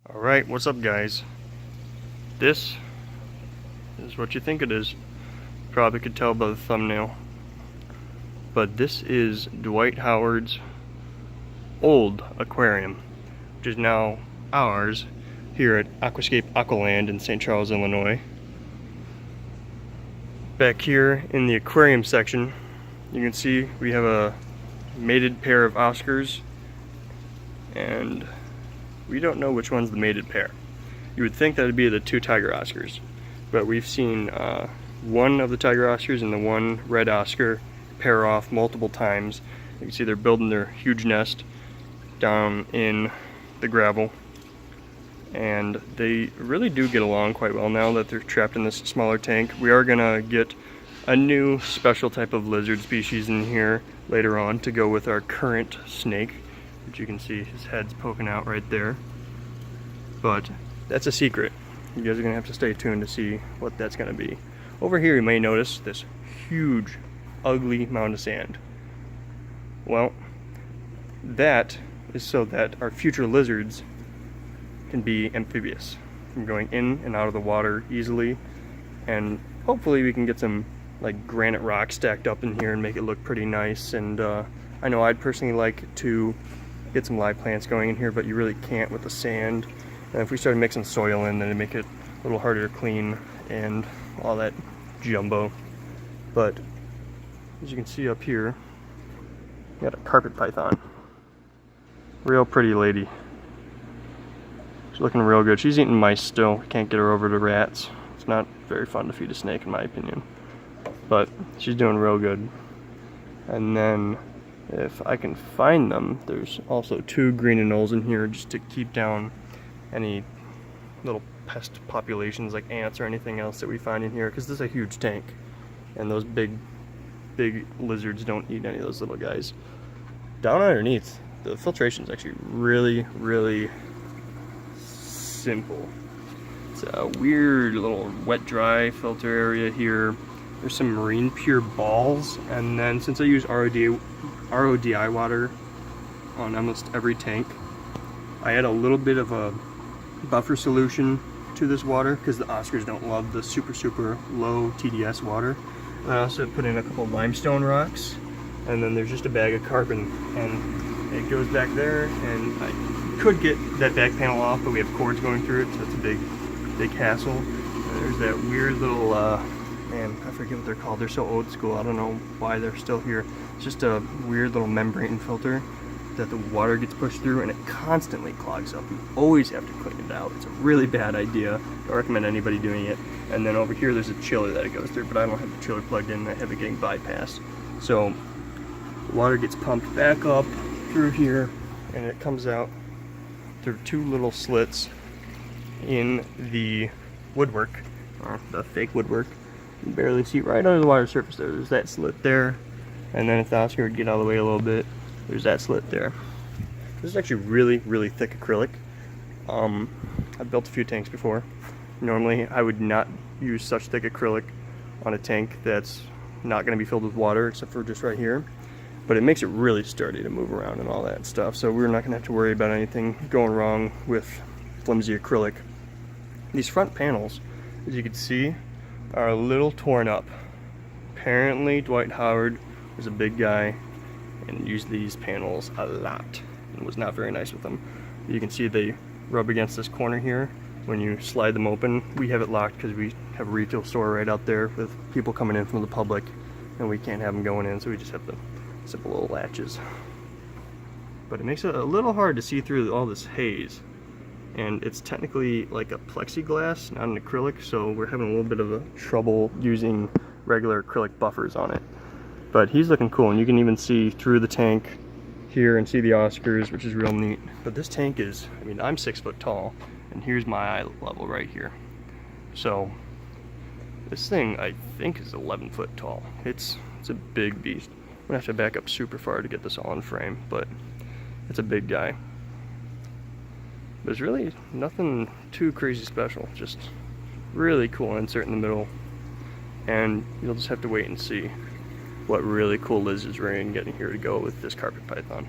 Alright, what's up guys? This is what you think it is. Probably could tell by the thumbnail. But this is Dwight Howard's old aquarium, which is now ours here at Aquascape Aqualand in St. Charles, Illinois. Back here in the aquarium section, you can see we have a mated pair of Oscars, and we don't know which one's the mated pair. You would think that would be the two tiger Oscars, but we've seen one of the tiger Oscars and the one red Oscar pair off multiple times. You can see they're building their huge nest down in the gravel, and they really do get along quite well now that they're trapped in this smaller tank. We are gonna get a new special type of lizard species in here later on to go with our current snake, which you can see his head's poking out right there. But that's a secret. You guys are gonna have to stay tuned to see what that's gonna be. Over here you may notice this huge, ugly mound of sand. Well, that is so that our future lizards can be amphibious, from going in and out of the water easily, and hopefully we can get some like granite rock stacked up in here and make it look pretty nice. And I know I'd personally like to get some live plants going in here, but you really can't with the sand. And if we started mixing soil in, then it'd make it a little harder to clean and all that jumbo. But as you can see up here, we got a carpet python. Real pretty lady. She's looking real good. She's eating mice still. Can't get her over to rats. It's not very fun to feed a snake in my opinion. But she's doing real good. And then if I can find them, there's also two green anoles in here just to keep down any little pest populations like ants or anything else that we find in here, because this is a huge tank and those big lizards don't eat any of those little guys. Down underneath, the filtration is actually really simple. It's a weird little wet dry filter area here. There's some marine pure balls, and then since I use RODI water on almost every tank, I add a little bit of a buffer solution to this water because the Oscars don't love the super low TDS water. And I also put in a couple limestone rocks, and then there's just a bag of carbon, and it goes back there. And I could get that back panel off, but we have cords going through it, so it's a big hassle. And there's that weird little man, I forget what they're called. They're so old school. I don't know why they're still here. It's just a weird little membrane filter that the water gets pushed through, and it constantly clogs up. You always have to clean it out. It's a really bad idea. Don't recommend anybody doing it. And then over here there's a chiller that it goes through, but I don't have the chiller plugged in. I have it getting bypassed. So the water gets pumped back up through here, and it comes out through two little slits in the woodwork, or the fake woodwork. You can barely see right under the water surface there. There's that slit there, and then if the Oscar would get out of the way a little bit, there's that slit there. This is actually really thick acrylic. I've built a few tanks before. Normally I would not use such thick acrylic on a tank that's not going to be filled with water, except for just right here. But it makes it really sturdy to move around and all that stuff, so we're not going to have to worry about anything going wrong with flimsy acrylic. These front panels, as you can see, are a little torn up. Apparently Dwight Howard was a big guy and used these panels a lot and was not very nice with them. You can see they rub against this corner here when you slide them open. We have it locked because we have a retail store right out there with people coming in from the public, and we can't have them going in, so we just have the simple little latches. But it makes it a little hard to see through all this haze, and it's technically like a plexiglass, not an acrylic, so we're having a little bit of a trouble using regular acrylic buffers on it. But he's looking cool, and you can even see through the tank here and see the Oscars, which is real neat. But this tank is, I mean, I'm 6 foot tall, and here's my eye level right here. So this thing, I think, is 11 foot tall. It's a big beast. I'm gonna have to back up super far to get this all in frame, but it's a big guy. But it's really nothing too crazy special, just really cool insert in the middle, and you'll just have to wait and see what really cool lizards we're going to get in here to go with this carpet python.